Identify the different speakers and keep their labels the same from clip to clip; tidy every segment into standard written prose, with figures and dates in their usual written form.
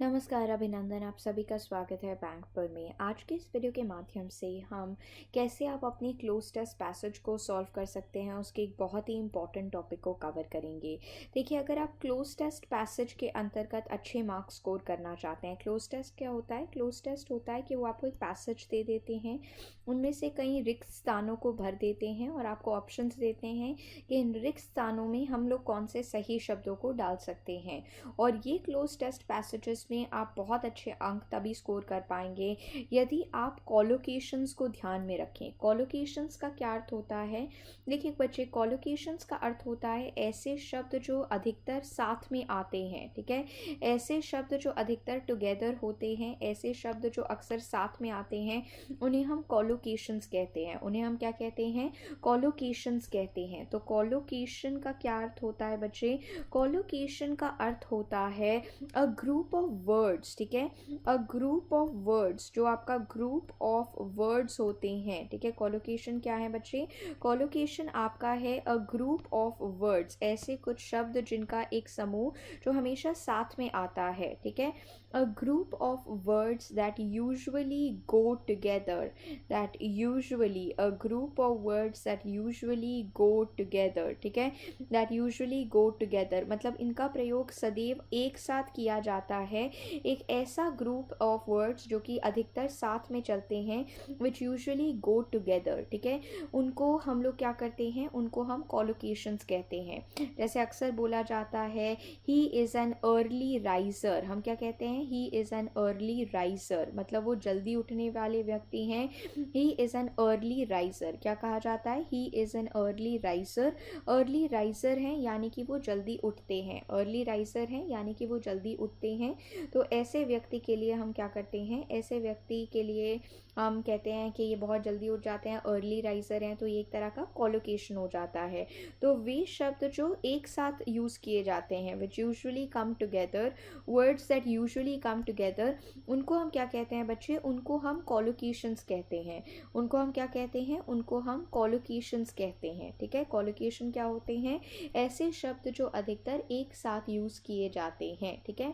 Speaker 1: नमस्कार अभिनंदन, आप सभी का स्वागत है बैंकपुर में। आज के इस वीडियो के माध्यम से हम कैसे आप अपनी क्लोज टेस्ट पैसेज को सॉल्व कर सकते हैं उसके एक बहुत ही इंपॉर्टेंट टॉपिक को कवर करेंगे। देखिए, अगर आप क्लोज टेस्ट पैसेज के अंतर्गत अच्छे मार्क्स स्कोर करना चाहते हैं, क्लोज टेस्ट क्या होता है? क्लोज टेस्ट होता है कि वो आपको एक पैसेज दे देते हैं, उनमें से कई रिक्त स्थानों को भर देते हैं और आपको ऑप्शंस देते हैं कि इन रिक्त स्थानों में हम लोग कौन से सही शब्दों को डाल सकते हैं। और ये क्लोज टेस्ट पैसेजेस में आप बहुत अच्छे अंक तभी स्कोर कर पाएंगे यदि आप कॉलोकेशंस को ध्यान में रखें। कॉलोकेशंस का क्या अर्थ होता है? देखिए बच्चे, कॉलोकेशंस का अर्थ होता है ऐसे शब्द जो अधिकतर साथ में आते हैं, ठीक है। ऐसे शब्द जो अधिकतर टुगेदर होते हैं, ऐसे शब्द जो अक्सर साथ में आते हैं, उन्हें हम कॉलोकेशंस कहते हैं। उन्हें हम क्या कहते हैं? कॉलोकेशंस कहते हैं। तो कॉलोकेशन का क्या अर्थ होता है बच्चे? कॉलोकेशन का अर्थ होता है अ ग्रुप ऑफ वर्ड्स, ठीक है। अ ग्रुप ऑफ वर्ड्स, जो आपका ग्रुप ऑफ वर्ड्स होते हैं, ठीक है। कॉलोकेशन क्या है बच्चे? कॉलोकेशन आपका है अ ग्रुप ऑफ वर्ड्स, ऐसे कुछ शब्द जिनका एक समूह जो हमेशा साथ में आता है, ठीक है। A group of words that usually go together, that usually, a group of words that usually go together, ठीक है। दैट यूजुअली गो टुगेदर मतलब इनका प्रयोग सदैव एक साथ किया जाता है। एक ऐसा ग्रुप ऑफ वर्ड्स जो कि अधिकतर साथ में चलते हैं, विच यूजुअली गो टुगेदर, ठीक है। उनको हम लोग क्या करते हैं? उनको हम कॉलोकेशंस कहते हैं। जैसे अक्सर बोला जाता है he is an early riser, हम क्या कहते हैं? He is an early riser, मतलब वो जल्दी उठने वाले व्यक्ति हैं। He is an early riser, क्या कहा जाता है? He is an early riser. Early riser हैं यानी कि वो जल्दी उठते हैं। अर्ली राइजर हैं यानी कि वो जल्दी उठते हैं। तो ऐसे व्यक्ति के लिए हम क्या करते हैं? ऐसे व्यक्ति के लिए हम कहते हैं कि ये बहुत जल्दी उठ जाते हैं, अर्ली राइजर हैं, तो ये एक तरह का कॉलोकेशन हो जाता है। तो वे शब्द जो एक साथ यूज़ किए जाते हैं, विच usually come together, words that usually come together, उनको हम क्या कहते हैं बच्चे? उनको हम कॉलोकेशंस कहते हैं। उनको हम क्या कहते हैं? उनको हम कॉलोकेशंस कहते हैं, ठीक है। कॉलोकेशन क्या होते हैं? ऐसे शब्द जो अधिकतर एक साथ यूज़ किए जाते हैं, ठीक है।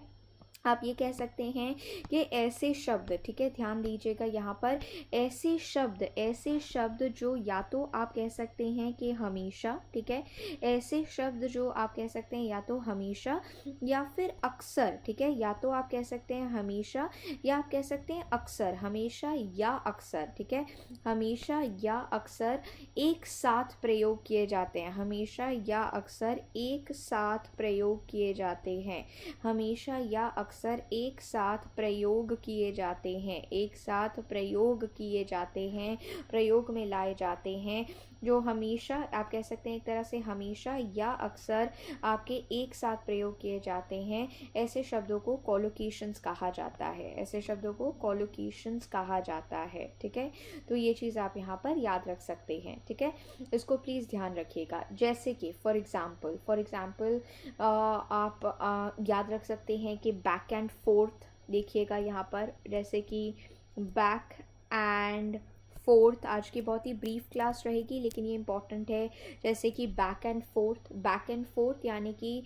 Speaker 1: आप ये कह सकते हैं कि ऐसे शब्द, ठीक है, ध्यान दीजिएगा यहाँ पर, ऐसे शब्द जो या तो आप कह सकते हैं कि हमेशा, ठीक है, ऐसे शब्द जो आप कह सकते हैं या तो हमेशा या फिर अक्सर, ठीक है। या तो आप कह सकते हैं हमेशा या आप कह सकते हैं अक्सर, हमेशा या अक्सर, ठीक है। हमेशा या अक्सर एक साथ प्रयोग किए जाते हैं। हमेशा या अक्सर एक साथ प्रयोग किए जाते हैं। हमेशा या अक्सर एक साथ प्रयोग किए जाते हैं। एक साथ प्रयोग किए जाते हैं, प्रयोग में लाए जाते हैं। जो हमेशा आप कह सकते हैं एक तरह से हमेशा या अक्सर आपके एक साथ प्रयोग किए जाते हैं, ऐसे शब्दों को कॉलोकेशंस कहा जाता है। ऐसे शब्दों को कॉलोकेशंस कहा जाता है, ठीक है। तो ये चीज़ आप यहाँ पर याद रख सकते हैं, ठीक है। इसको प्लीज़ ध्यान रखिएगा। जैसे कि फॉर एग्ज़ाम्पल आप याद रख सकते हैं कि बैक एंड फोर्थ, देखिएगा यहाँ पर, जैसे कि बैक एंड फोर्थ, आज की बहुत ही ब्रीफ क्लास रहेगी लेकिन ये इंपॉर्टेंट है। जैसे कि बैक एंड फोर्थ यानी कि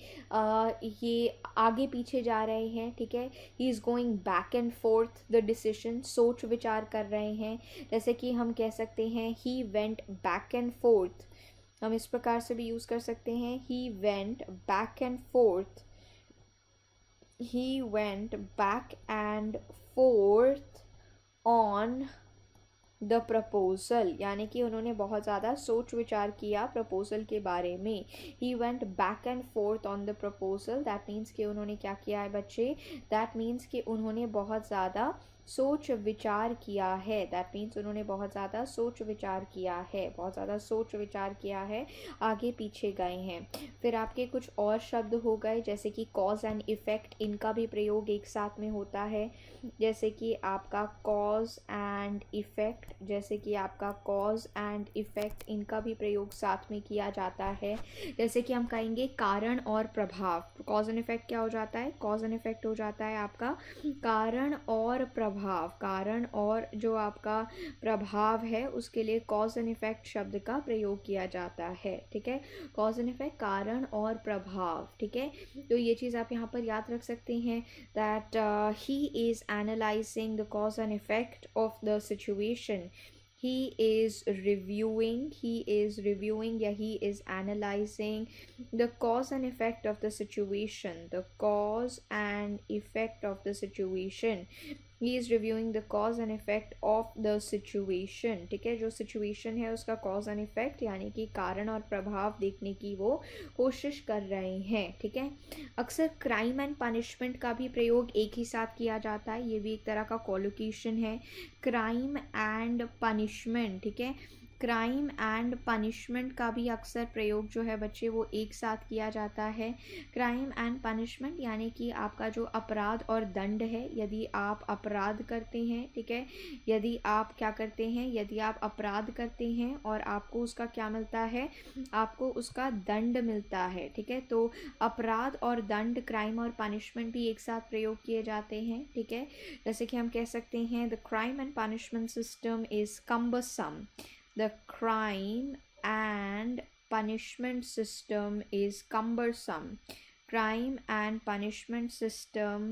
Speaker 1: ये आगे पीछे जा रहे हैं, ठीक है। He is going back and fourth the decision, सोच विचार कर रहे हैं। जैसे कि हम कह सकते हैं he went back and fourth, हम इस प्रकार से भी यूज़ कर सकते हैं, he went back and fourth, he went back and forth on the proposal, यानी कि उन्होंने बहुत ज़्यादा सोच विचार किया प्रपोज़ल के बारे में। He went back and fourth on the proposal, that means कि उन्होंने क्या किया है बच्चे? दैट मीन्स कि उन्होंने बहुत ज़्यादा सोच विचार किया है। दैट मीन्स उन्होंने बहुत ज़्यादा सोच विचार किया है, बहुत ज़्यादा सोच विचार किया है, आगे पीछे गए हैं। फिर आपके कुछ और शब्द हो गए, जैसे कि कॉज एंड इफ़ेक्ट, इनका भी प्रयोग एक साथ में होता है। जैसे कि आपका कॉज एंड इफ़ेक्ट, जैसे कि आपका कॉज एंड इफ़ेक्ट, इनका भी प्रयोग साथ में किया जाता है। जैसे कि हम कहेंगे कारण और प्रभाव, कॉज एंड इफेक्ट क्या हो जाता है? कॉज एंड इफेक्ट हो जाता है आपका कारण और प्रभाव। कारण और जो आपका प्रभाव है उसके लिए कॉज एंड इफेक्ट शब्द का प्रयोग किया जाता है। ठीक है, कॉज एंड इफेक्ट, कारण और प्रभाव। ठीक है, तो ये चीज़ आप यहाँ पर याद रख सकते हैं that he is analysing the cause and effect of the situation. he is reviewing या he is analyzing the cause and effect of the situation, the cause and effect of the situation. he is reviewing the cause and effect of the situation। ठीक है, जो situation है उसका cause and effect यानी कि कारण और प्रभाव देखने की वो कोशिश कर रहे हैं। ठीक है, अक्सर क्राइम एंड पनिशमेंट का भी प्रयोग एक ही साथ किया जाता है, ये भी एक तरह का कोलोकेशन है, क्राइम एंड पनिशमेंट। ठीक है, क्राइम एंड पनिशमेंट का भी अक्सर प्रयोग जो है बच्चे वो एक साथ किया जाता है। क्राइम एंड पनिशमेंट यानी कि आपका जो अपराध और दंड है, यदि आप अपराध करते हैं, ठीक है, यदि आप क्या करते हैं, यदि आप अपराध करते हैं और आपको उसका क्या मिलता है, आपको उसका दंड मिलता है। ठीक है, तो अपराध और दंड, क्राइम और पनिशमेंट भी एक साथ प्रयोग किए जाते हैं। ठीक है, जैसे कि हम कह सकते हैं the crime and punishment system is cumbersome। The crime and punishment system is cumbersome। Crime and punishment system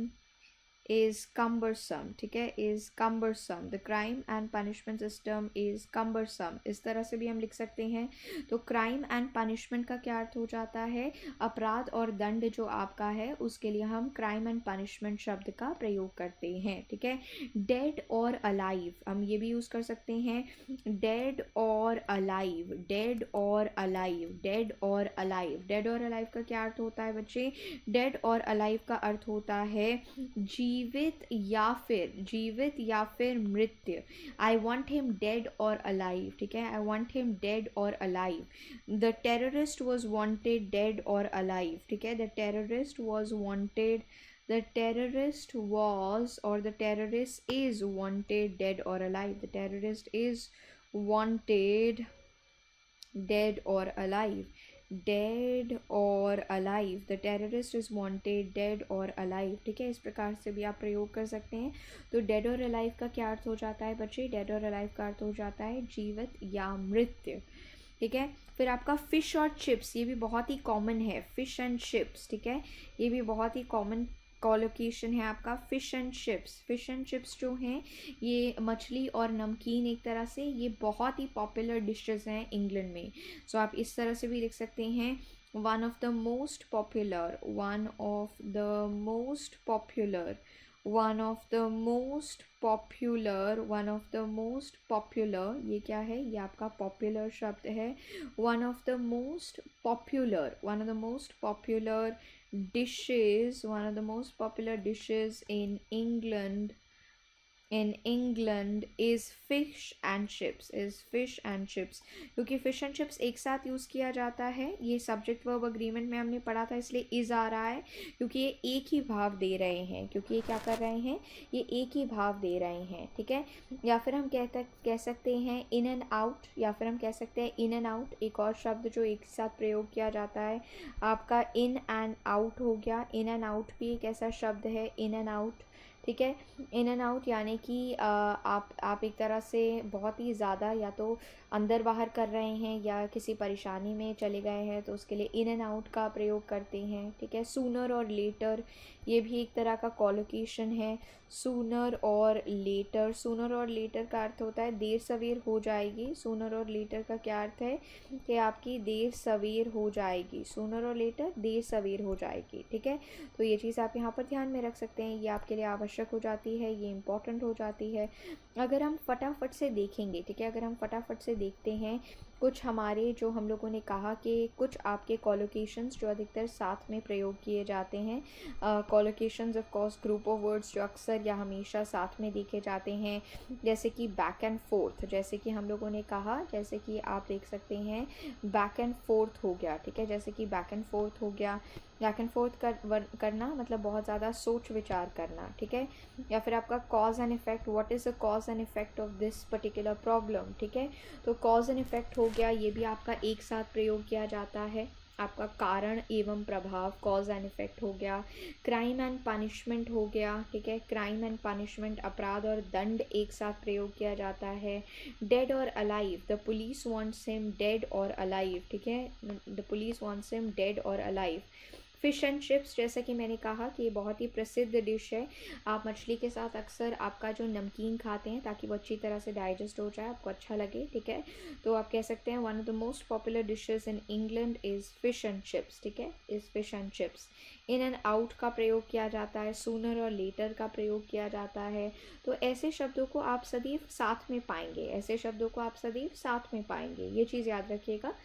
Speaker 1: is cumbersome। ठीक है, is cumbersome। The crime and punishment system is cumbersome। इस तरह से भी हम लिख सकते हैं। तो crime and punishment का क्या अर्थ हो जाता है? अपराध और दंड जो आपका है उसके लिए हम crime and punishment शब्द का प्रयोग करते हैं। ठीक है, dead और alive हम ये भी यूज़ कर सकते हैं, dead और alive, dead और alive, dead और alive। dead और alive का क्या अर्थ होता है बच्चे? dead और alive का अर्थ होता है जीवित या फिर मृत्यु। आई वॉन्ट हिम डेड और अलाइव। ठीक है, आई वॉन्ट हिम डेड और alive. The terrorist was wanted dead और अलाइव। ठीक है, the terrorist was wanted, the terrorist was or the terrorist is wanted dead or alive। the terrorist is wanted dead or alive। Dead और alive, the terrorist is wanted dead और alive. ठीक है, इस प्रकार से भी आप प्रयोग कर सकते हैं। तो डेड और अलाइव का क्या अर्थ हो जाता है बच्चे? डेड और अलाइव का अर्थ हो जाता है जीवित या मृत्यु। ठीक है, फिर आपका फिश और चिप्स, ये भी बहुत ही कॉमन है, फिश एंड चिप्स। ठीक है, ये भी बहुत ही कॉमन कोलोकेशन है आपका, fish and chips. Fish and chips जो हैं ये मछली और नमकीन, एक तरह से ये बहुत ही पॉपुलर डिशेस हैं इंग्लैंड में। सो आप इस तरह से भी लिख सकते हैं, one of the most popular, one of the most popular, one of the most popular, one of the most popular. ये क्या है? ये आपका पॉपुलर शब्द है। One of the most popular, one of the most popular dishes, one of the most popular dishes in England is fish and chips, is fish and chips। क्योंकि fish and chips एक साथ use किया जाता है, ये subject verb agreement में हमने पढ़ा था, इसलिए इज़ आ रहा है क्योंकि ये एक ही भाव दे रहे हैं, क्योंकि ये क्या कर रहे हैं, ये एक ही भाव दे रहे हैं। ठीक है, या फिर हम कह सकते हैं इन एंड आउट, या फिर हम कह सकते हैं इन एंड आउट, एक और शब्द जो एक साथ प्रयोग किया जाता है आपका इन एंड आउट हो गया। इन एंड आउट भी एक ऐसा शब्द है, इन एंड आउट। ठीक है, इन एंड आउट यानी कि आप एक तरह से बहुत ही ज़्यादा या तो अंदर बाहर कर रहे हैं या किसी परेशानी में चले गए हैं, तो उसके लिए इन एंड आउट का प्रयोग करते हैं। ठीक है, सूनर और लेटर, ये भी एक तरह का कोलोकेशन है, सूनर और लेटर। सूनर और लेटर का अर्थ होता है देर सवेर हो जाएगी। सूनर और लेटर का क्या अर्थ है कि आपकी देर सवेर हो जाएगी, सूनर और लेटर देर सवेर हो जाएगी। ठीक है, तो ये चीज़ आप यहाँ पर ध्यान में रख सकते हैं, ये आपके लिए आवश्यक हो जाती है, ये इम्पॉर्टेंट हो जाती है। अगर हम फटाफट से देखेंगे, ठीक है, अगर हम फटाफट से देखते हैं कुछ हमारे, जो हम लोगों ने कहा कि कुछ आपके कोलोकेशंस जो अधिकतर साथ में प्रयोग किए जाते हैं, collocations of course group of words जो अक्सर या हमेशा साथ में देखे जाते हैं, जैसे कि बैक एंड फोर्थ, जैसे कि हम लोगों ने कहा, जैसे कि आप देख सकते हैं बैक एंड फोर्थ हो गया। ठीक है, जैसे कि बैक एंड फोर्थ हो गया, बैक एंड फोर्थ करना मतलब बहुत ज़्यादा सोच विचार करना। ठीक है, या फिर आपका cause and effect, what is the cause and effect of this particular problem. ठीक है, तो कॉज एंड इफेक्ट हो गया, ये भी आपका एक साथ प्रयोग किया जाता है। आपका कारण एवं प्रभाव, कॉज एंड इफेक्ट हो गया, क्राइम एंड पनिशमेंट हो गया, ठीक है, क्राइम एंड पनिशमेंट, अपराध और दंड एक साथ प्रयोग किया जाता है, डेड और alive, the police wants him dead और अलाइव, ठीक है, the police wants him dead और अलाइव, फिश एंड चिप्स, जैसा कि मैंने कहा कि ये बहुत ही प्रसिद्ध डिश है। आप मछली के साथ अक्सर आपका जो नमकीन खाते हैं ताकि वो अच्छी तरह से डाइजेस्ट हो जाए, आपको अच्छा लगे, ठीक है, तो आप कह सकते हैं one of the most popular dishes in England is fish and chips, ठीक है, is fish and chips. In and out का प्रयोग किया जाता है, सूनर और लेटर का प्रयोग किया जाता है। तो ऐसे शब्दों को आप सदैव साथ में पाएंगे, ऐसे शब्दों को आप सदैव साथ में पाएंगे, ये चीज़ याद रखिएगा,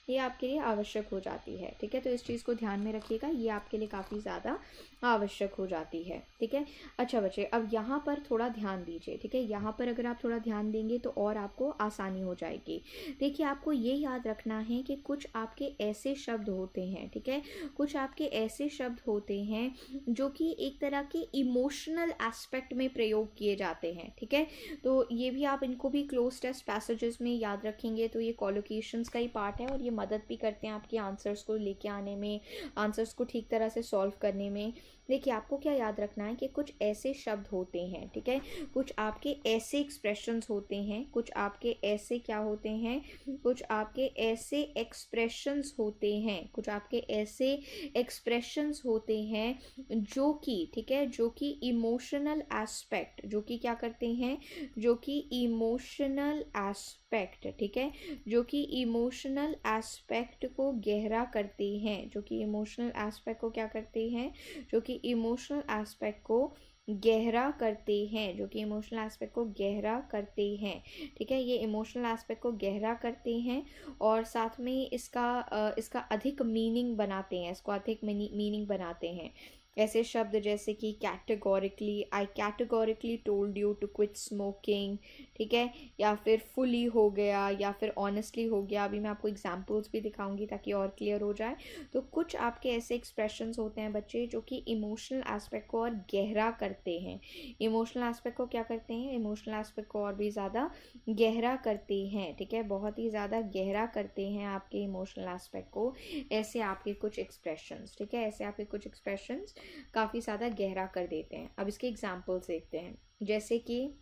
Speaker 1: ये आपके लिए आवश्यक हो जाती है, ठीक है, तो इस चीज़ को ध्यान में रखिएगा, ये आपके लिए काफ़ी ज़्यादा आवश्यक हो जाती है, ठीक है। अच्छा बच्चे, अब यहाँ पर थोड़ा ध्यान दीजिए, ठीक है, यहाँ पर अगर आप थोड़ा ध्यान देंगे तो और आपको आसानी हो जाएगी। देखिए, आपको ये याद रखना है कि कुछ आपके ऐसे शब्द होते हैं, ठीक है, कुछ आपके ऐसे शब्द होते हैं जो कि एक तरह के इमोशनल एस्पेक्ट में प्रयोग किए जाते हैं, ठीक है, तो ये भी आप इनको भी क्लोज टेस्ट पैसेजेस में याद रखेंगे तो ये कॉलोकेशंस का ही पार्ट है और ये मदद भी करते हैं आपके आंसर्स को लेके आने में, आंसर्स को ठीक तरह से सॉल्व करने में। देखिए, आपको क्या याद रखना है कि कुछ ऐसे शब्द होते हैं, ठीक है, कुछ आपके ऐसे एक्सप्रेशंस होते हैं, कुछ आपके ऐसे क्या होते हैं, कुछ आपके ऐसे एक्सप्रेशंस होते हैं, कुछ आपके ऐसे एक्सप्रेशंस होते हैं जो कि, ठीक है, जो कि इमोशनल एस्पेक्ट, जो कि क्या करते हैं, जो कि इमोशनल एस्पेक्ट, ठीक है, जो कि इमोशनल एस्पेक्ट को गहरा करते हैं, जो कि इमोशनल एस्पेक्ट को क्या करते हैं, जो कि इमोशनल एस्पेक्ट को गहरा करते हैं, जो कि इमोशनल एस्पेक्ट को गहरा करते हैं, ठीक है, ये इमोशनल एस्पेक्ट को गहरा करते हैं और साथ में इसका अधिक मीनिंग बनाते हैं, इसको अधिक मीनिंग बनाते हैं। ऐसे शब्द जैसे कि categorically, I categorically told you to quit smoking, ठीक है, या फिर फुली हो गया, या फिर ऑनेस्टली हो गया। अभी मैं आपको एग्जांपल्स भी दिखाऊंगी ताकि और क्लियर हो जाए। तो कुछ आपके ऐसे एक्सप्रेशंस होते हैं बच्चे जो कि इमोशनल एस्पेक्ट को और गहरा करते हैं, इमोशनल एस्पेक्ट को क्या करते हैं, इमोशनल एस्पेक्ट को और भी ज़्यादा गहरा करते हैं, ठीक है, बहुत ही ज़्यादा गहरा करते हैं आपके इमोशनल एस्पेक्ट को। ऐसे आपके कुछ एक्सप्रेशंस, ठीक है, ऐसे आपके कुछ एक्सप्रेशंस काफ़ी ज़्यादा गहरा कर देते हैं। अब इसके एग्जाम्पल्स देखते हैं, जैसे कि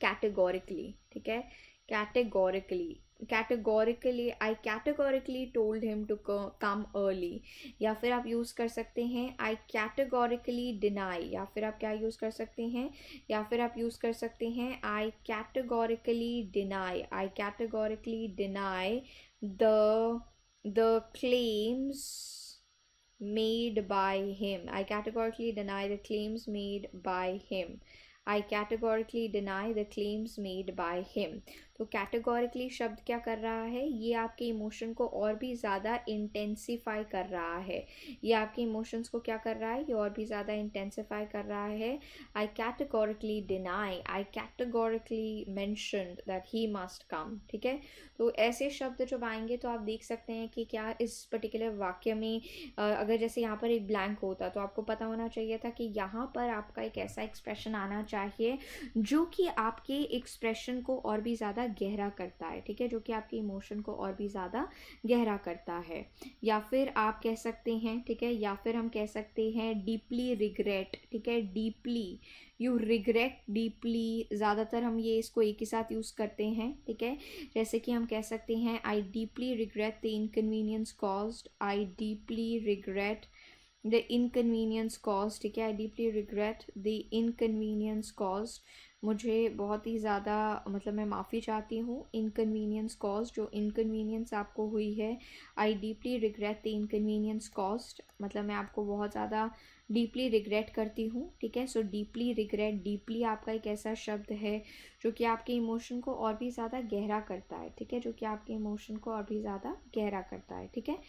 Speaker 1: कैटेगोरिकली, ठीक है, categorically, categorically, I categorically told him to come early, या फिर आप यूज़ कर सकते हैं आई कैटेगोरिकली डिनाई, या फिर आप क्या यूज़ कर सकते हैं, या फिर आप यूज़ कर सकते हैं I categorically deny, I categorically deny the claims made by him. I categorically deny the claims made by him. I categorically deny the claims made by him. तो कैटेगोरिकली शब्द क्या कर रहा है, ये आपके इमोशन को और भी ज़्यादा इंटेंसिफाई कर रहा है, ये आपके इमोशंस को क्या कर रहा है, ये और भी ज़्यादा इंटेंसिफाई कर रहा है। I categorically deny, I categorically mentioned that he must come, ठीक है, तो ऐसे शब्द जब आएंगे तो आप देख सकते हैं कि क्या इस पर्टिकुलर वाक्य में अगर जैसे यहाँ पर एक ब्लैंक होता तो आपको पता होना चाहिए था कि यहाँ पर आपका एक ऐसा एक्सप्रेशन आना चाहिए जो कि आपके एक्सप्रेशन को और भी ज़्यादा गहरा करता है, ठीक है, जो कि आपके इमोशन को और भी ज़्यादा गहरा करता है। या फिर आप कह सकते हैं, ठीक है, या फिर हम कह सकते हैं डीपली रिग्रेट, ठीक है, डीपली, यू रिग्रेट डीपली, ज़्यादातर हम ये इसको एक ही साथ यूज़ करते हैं, ठीक है, जैसे कि हम कह सकते हैं I deeply regret the inconvenience caused, I deeply regret the inconvenience cause, ठीक है, I deeply regret the inconvenience cause, मुझे बहुत ही ज़्यादा मतलब मैं माफ़ी चाहती हूँ इनकन्वीनियंस कॉज, जो इनकन्वीनियंस आपको हुई है, I deeply regret the inconvenience cost, मतलब मैं आपको बहुत ज़्यादा डीपली रिग्रेट करती हूँ, ठीक है, सो डीपली रिग्रेट, डीपली आपका एक ऐसा शब्द है जो कि आपके इमोशन को और भी ज़्यादा गहरा करता है, ठीक है, जो कि आपके इमोशन को और भी ज़्यादा गहरा करता है, ठीक है।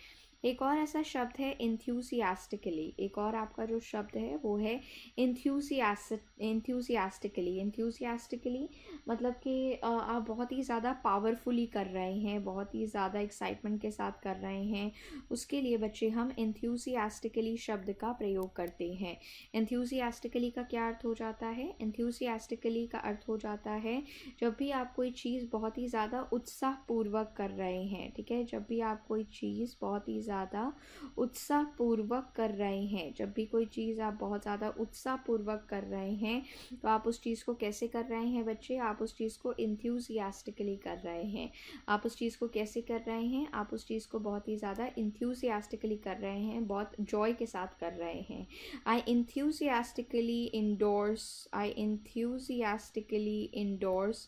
Speaker 1: एक और ऐसा शब्द है इंथ्यूसियास्टिकली, एक और आपका जो शब्द है वो है इंथ्यूसियास्टिकली, इंथ्यूसियास्टिकली मतलब कि आप बहुत ही ज़्यादा पावरफुली कर रहे हैं, बहुत ही ज़्यादा एक्साइटमेंट के साथ कर रहे हैं, उसके लिए बच्चे हम इंथ्यूसियास्टिकली शब्द का प्रयोग करते हैं। इंथ्यूसियास्टिकली का क्या अर्थ हो जाता है, इंथ्यूसियास्टिकली का अर्थ हो जाता है जब भी आप कोई चीज़ बहुत ही ज़्यादा उत्साहपूर्वक कर रहे हैं, ठीक है, जब भी आप कोई चीज़ बहुत ही ज़्यादा ज़्यादा उत्साहपूर्वक कर रहे हैं। जब भी कोई चीज़ आप बहुत ज़्यादा उत्साहपूर्वक कर रहे हैं तो आप उस चीज़ को कैसे कर रहे हैं बच्चे? आप उस चीज़ को इंथ्यूजियास्टिकली कर रहे हैं। आप उस चीज़ को कैसे कर रहे हैं? आप उस चीज़ को बहुत ही ज़्यादा इंथ्यूजियास्टिकली कर रहे हैं, बहुत जॉय के साथ कर रहे हैं। I enthusiastically endorse, I enthusiastically endorse,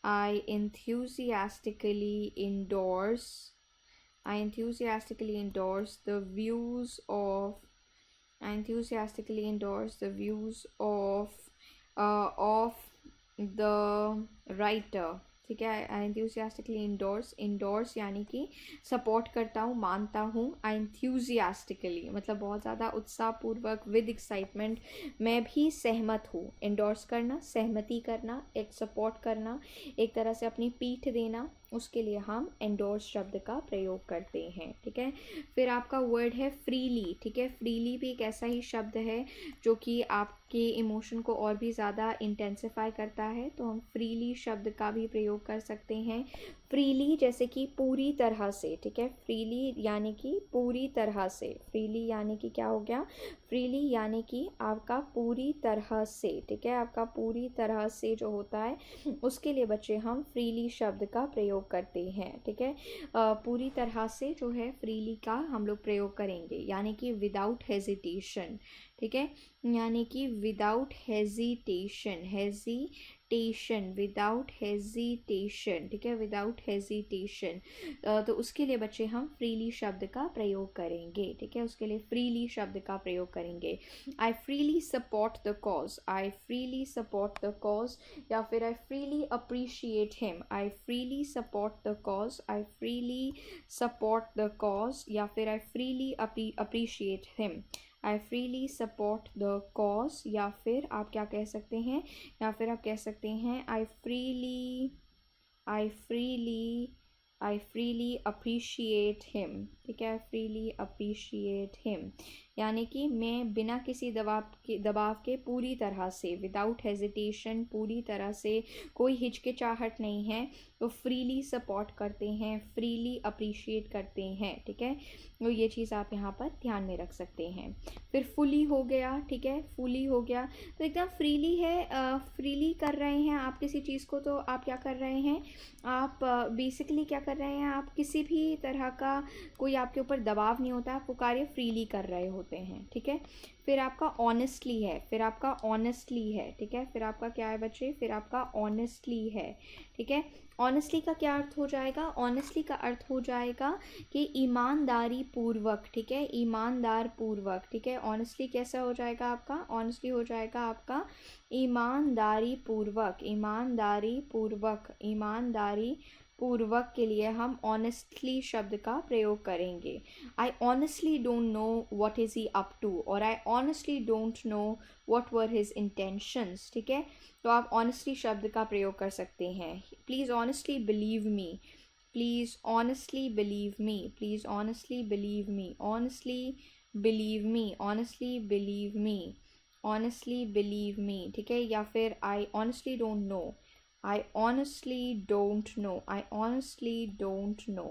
Speaker 1: I enthusiastically endorse I enthusiastically endorse the views of I enthusiastically endorse the views of the writer। ठीक है, आई enthusiastically endorse यानी कि सपोर्ट करता हूँ, मानता हूँ। आई enthusiastically मतलब बहुत ज़्यादा उत्साहपूर्वक, विद एक्साइटमेंट मैं भी सहमत हूँ। एंडोर्स करना, सहमति करना, एक सपोर्ट करना, एक तरह से अपनी पीठ देना, उसके लिए हम एंडोर्स शब्द का प्रयोग करते हैं। ठीक है, फिर आपका वर्ड है फ्रीली। ठीक है, फ्रीली भी एक ऐसा ही शब्द है जो कि आपके इमोशन को और भी ज़्यादा इंटेंसिफाई करता है, तो हम फ्रीली शब्द का भी प्रयोग कर सकते हैं। फ्रीली जैसे कि पूरी तरह से। ठीक है, फ्रीली यानी कि पूरी तरह से। फ्रीली यानी कि क्या हो गया? फ्रीली यानी कि आपका पूरी तरह से। ठीक है, आपका पूरी तरह से जो होता है उसके लिए बच्चे हम फ्रीली शब्द का प्रयोग करते हैं। ठीक है, पूरी तरह से जो है फ्रीली का हम लोग प्रयोग करेंगे, यानी कि विदाउट हेजिटेशन। ठीक है, यानी कि विदाउट हेजिटेशन, विदाउट हेजिटेशन। ठीक है, विदाउट हेजिटेशन, तो उसके लिए बच्चे हम फ्रीली शब्द का प्रयोग करेंगे। ठीक है, उसके लिए फ्रीली शब्द का प्रयोग करेंगे। I freely support the cause, I freely support the cause, या फिर I freely appreciate him. I freely support the cause, I freely support the cause, या फिर I freely appreciate him. I freely support the cause, या फिर आप क्या कह सकते हैं? या फिर आप कह सकते हैं आई फ्रीली अप्रिशिएट हिम। ठीक है, आई फ्रीली अप्रिशिएट हिम, यानी कि मैं बिना किसी दबाव के पूरी तरह से, विदाउट हेजिटेशन, पूरी तरह से, कोई हिचकिचाहट नहीं है, तो फ्रीली सपोर्ट करते हैं, फ्रीली अप्रिशिएट करते हैं। ठीक है, तो ये चीज़ आप यहाँ पर ध्यान में रख सकते हैं। फिर फुली हो गया। ठीक है, फुली हो गया तो एकदम फ्रीली है, फ्रीली कर रहे हैं आप किसी चीज़ को, तो आप क्या कर रहे हैं? आप बेसिकली क्या कर रहे हैं? आप किसी भी तरह का कोई आपके ऊपर दबाव नहीं होता, आप वो कार्य फ्रीली कर रहे होते हैं। ठीक है, फिर आपका ऑनेस्टली है, फिर आपका ऑनेस्टली है। ठीक है, फिर आपका क्या है बच्चे? फिर आपका ऑनेस्टली है। ठीक है, ऑनेस्टली का क्या अर्थ हो जाएगा? ऑनेस्टली का अर्थ हो जाएगा कि ईमानदारी पूर्वक। ठीक है, ईमानदार पूर्वक। ठीक है, ऑनेस्टली कैसा हो जाएगा आपका? ऑनेस्टली हो जाएगा आपका ईमानदारी पूर्वक, ईमानदारी पूर्वक, ईमानदारी पूर्वक के लिए हम ऑनेस्टली शब्द का प्रयोग करेंगे। I honestly don't know what is he up to, और I honestly don't know what were his intentions. ठीक है, तो आप ऑनेस्टली शब्द का प्रयोग कर सकते हैं। Please honestly believe me, please honestly believe me, please honestly believe me, honestly believe me, honestly believe me, honestly believe me. ठीक है, या फिर आई honestly don't no, I honestly don't know, I honestly don't know,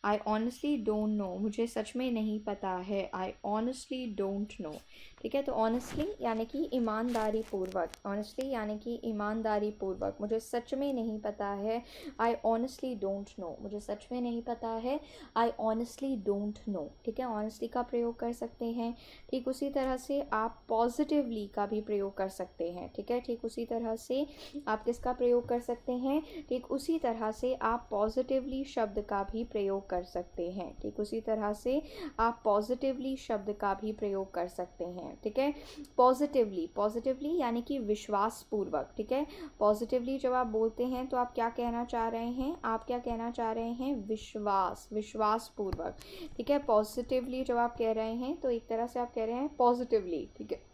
Speaker 1: I honestly don't know, मुझे सच में नहीं पता है। I honestly don't know। ठीक है, तो ऑनेस्टली यानी कि ईमानदारी पूर्वक, ऑनेस्टली यानी कि ईमानदारी पूर्वक, मुझे सच में नहीं पता है। I honestly don't know, मुझे सच में नहीं पता है। I honestly don't know। ठीक है, ऑनेस्टली का प्रयोग कर सकते हैं। ठीक उसी तरह से आप पॉजिटिवली का भी प्रयोग कर सकते हैं। ठीक है, ठीक उसी तरह से आप किसका प्रयोग कर सकते हैं? ठीक उसी तरह से आप पॉजिटिवली शब्द का भी प्रयोग कर सकते हैं। ठीक उसी तरह से आप पॉजिटिवली शब्द का भी प्रयोग कर सकते हैं। ठीक है, पॉजिटिवली, पॉजिटिवली यानी कि विश्वास पूर्वक। ठीक है, पॉजिटिवली जब आप बोलते हैं तो आप क्या कहना चाह रहे हैं? आप क्या कहना चाह रहे हैं? विश्वास, विश्वास पूर्वक। ठीक है, पॉजिटिवली जब आप कह रहे हैं तो एक तरह से आप कह रहे हैं पॉजिटिवली। ठीक है,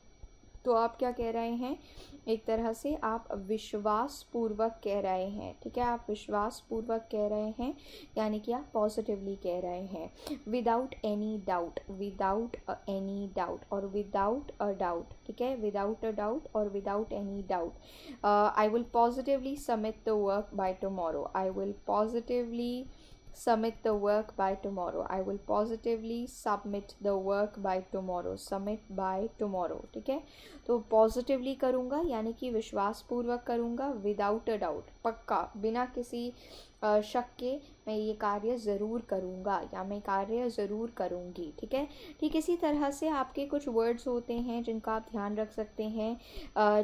Speaker 1: तो आप क्या कह रहे हैं? एक तरह से आप विश्वास पूर्वक कह रहे हैं। ठीक है, आप विश्वास पूर्वक कह रहे हैं, यानी कि आप पॉजिटिवली कह रहे हैं। Without any doubt, without any doubt और विदाउट अ डाउट। ठीक है, विदाउट अ डाउट और without any doubt. I will positively submit the work by tomorrow, I will positively submit the work by tomorrow. I will positively submit the work by tomorrow. Submit by tomorrow. ठीक है, तो positively करूँगा यानी कि विश्वासपूर्वक करूँगा, without a doubt, पक्का, बिना किसी शक के मैं ये कार्य ज़रूर करूँगा या मैं कार्य ज़रूर करूँगी। ठीक है, ठीक इसी तरह से आपके कुछ वर्ड्स होते हैं जिनका आप ध्यान रख सकते हैं,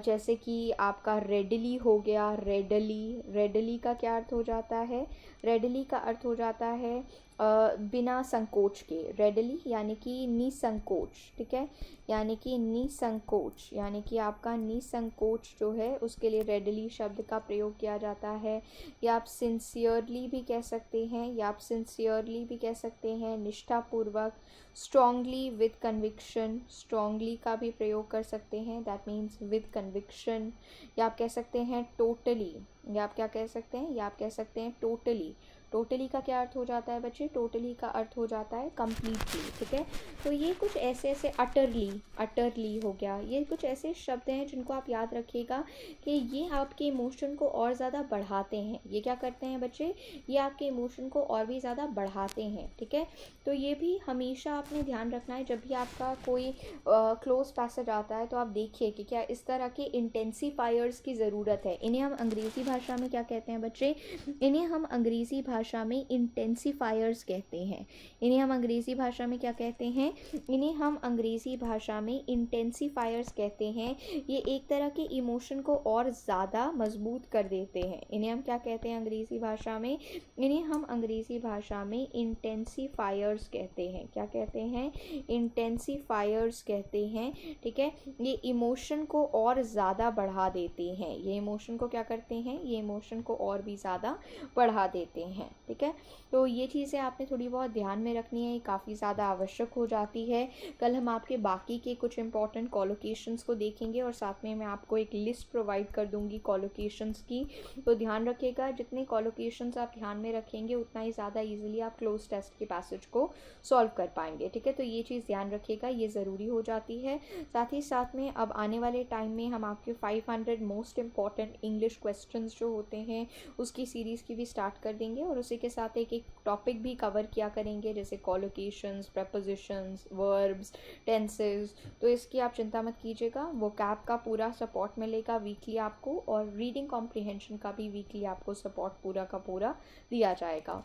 Speaker 1: जैसे कि आपका रेडली हो गया, रेडली। रेडली का क्या अर्थ हो जाता है? रेडली का अर्थ हो जाता है बिना संकोच के। रेडली यानी कि निसंकोच। ठीक है, यानी कि निसंकोच, यानी कि आपका निसंकोच जो है उसके लिए रेडली शब्द का प्रयोग किया जाता है। या आप सिंसियरली भी कह सकते हैं, या आप सिंसियरली भी कह सकते हैं, निष्ठापूर्वक। स्ट्रांगली विद कन्विक्शन, स्ट्रांगली का भी प्रयोग कर सकते हैं, दैट मीन्स विद कन्विक्शन। या आप कह सकते हैं टोटली, या आप क्या कह सकते हैं, या आप कह सकते हैं टोटली। टोटली का क्या अर्थ हो जाता है बच्चे? टोटली का अर्थ हो जाता है कम्प्लीटली। ठीक है, तो ये कुछ ऐसे ऐसे, अटरली, अटरली हो गया, ये कुछ ऐसे शब्द हैं जिनको आप याद रखिएगा कि ये आपके इमोशन को और ज़्यादा बढ़ाते हैं। ये क्या करते हैं बच्चे? ये आपके इमोशन को और भी ज़्यादा बढ़ाते हैं। ठीक है, तो ये भी हमेशा आपने ध्यान रखना है जब भी आपका कोई क्लोज पैसेज आता है, तो आप देखिए कि क्या इस तरह के इंटेंसीफायर्स की ज़रूरत है। इन्हें हम अंग्रेज़ी भाषा में क्या कहते हैं बच्चे? इन्हें हम अंग्रेज़ी भाषा में इंटेंसीफायर्स कहते हैं। इन्हें हम अंग्रेज़ी भाषा में क्या कहते हैं? इन्हें हम अंग्रेज़ी भाषा में इंटेंसीफायर्स कहते हैं। ये एक तरह के इमोशन को और ज़्यादा मजबूत कर देते हैं। इन्हें हम क्या कहते हैं अंग्रेज़ी भाषा में? इन्हें हम अंग्रेज़ी भाषा में इंटेंसीफायर्स कहते हैं। क्या कहते हैं? इंटेंसीफायर्स कहते हैं। ठीक है, ये इमोशन को और ज़्यादा बढ़ा देते हैं। ये इमोशन को क्या करते हैं? ये इमोशन को और भी ज़्यादा बढ़ा देते हैं। ठीक है, तो ये चीज़ें आपने थोड़ी बहुत ध्यान में रखनी है, ये काफ़ी ज़्यादा आवश्यक हो जाती है। कल हम आपके बाकी के कुछ इंपॉर्टेंट कॉलोकेशंस को देखेंगे और साथ में मैं आपको एक लिस्ट प्रोवाइड कर दूंगी कॉलोकेशंस की। तो ध्यान रखिएगा, जितने कॉलोकेशंस आप ध्यान में रखेंगे उतना ही ज़्यादा ईजिली आप क्लोज टेस्ट के पैसेज को सॉल्व कर पाएंगे। ठीक है, तो ये चीज़ ध्यान रखिएगा, ये ज़रूरी हो जाती है। साथ ही साथ में अब आने वाले टाइम में हम आपके 500 मोस्ट इम्पॉर्टेंट इंग्लिश क्वेश्चंस जो होते हैं उसकी सीरीज़ की भी स्टार्ट कर देंगे और उसी के साथ एक एक टॉपिक भी कवर किया करेंगे, जैसे कॉलोकेशंस, प्रपोजिशंस, वर्ब्स, टेंसेस। तो इसकी आप चिंता मत कीजिएगा, वो कैप का पूरा सपोर्ट मिलेगा वीकली आपको, और रीडिंग कॉम्प्रिहेंशन का भी वीकली आपको सपोर्ट पूरा का पूरा दिया जाएगा।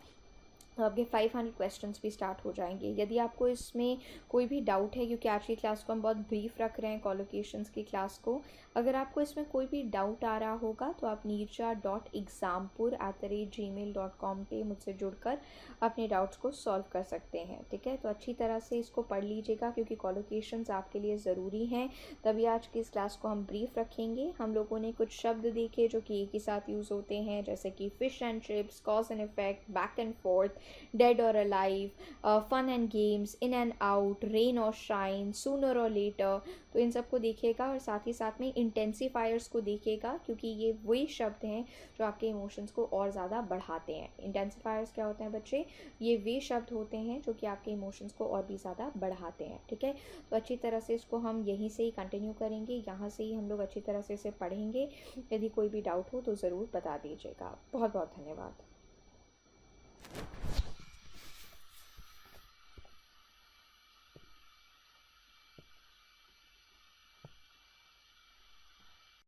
Speaker 1: तो आपके 500 क्वेश्चंस भी स्टार्ट हो जाएंगे। यदि आपको इसमें कोई भी डाउट है, क्योंकि आज की क्लास को हम बहुत ब्रीफ रख रहे हैं कॉलोकेशंस की क्लास को, अगर आपको इसमें कोई भी डाउट आ रहा होगा तो आप neerja.exampur@gmail.com पे मुझसे जुड़कर अपने डाउट्स को सॉल्व कर सकते हैं। ठीक है, तो अच्छी तरह से इसको पढ़ लीजिएगा क्योंकि कॉलोकेशंस आपके लिए ज़रूरी हैं। तभी आज की इस क्लास को हम ब्रीफ रखेंगे। हम लोगों ने कुछ शब्द देखे जो कि एक ही साथ यूज़ होते हैं, जैसे कि fish and chips, cause and effect, back and fourth, dead or alive, fun and games, in and out, rain or shine, sooner or later। तो इन सब को देखिएगा और साथ ही साथ में इंटेंसीफायर्स को देखिएगा क्योंकि ये वही शब्द हैं जो आपके इमोशंस को और ज़्यादा बढ़ाते हैं। इंटेंसीफायर्स क्या होते हैं बच्चे? ये वे शब्द होते हैं जो कि आपके इमोशंस को और भी ज़्यादा बढ़ाते हैं। ठीक है, तो अच्छी तरह से इसको हम यहीं से ही कंटिन्यू करेंगे, यहाँ से ही हम लोग अच्छी तरह से इसे पढ़ेंगे। यदि कोई भी डाउट हो तो ज़रूर बता दीजिएगा। बहुत बहुत धन्यवाद।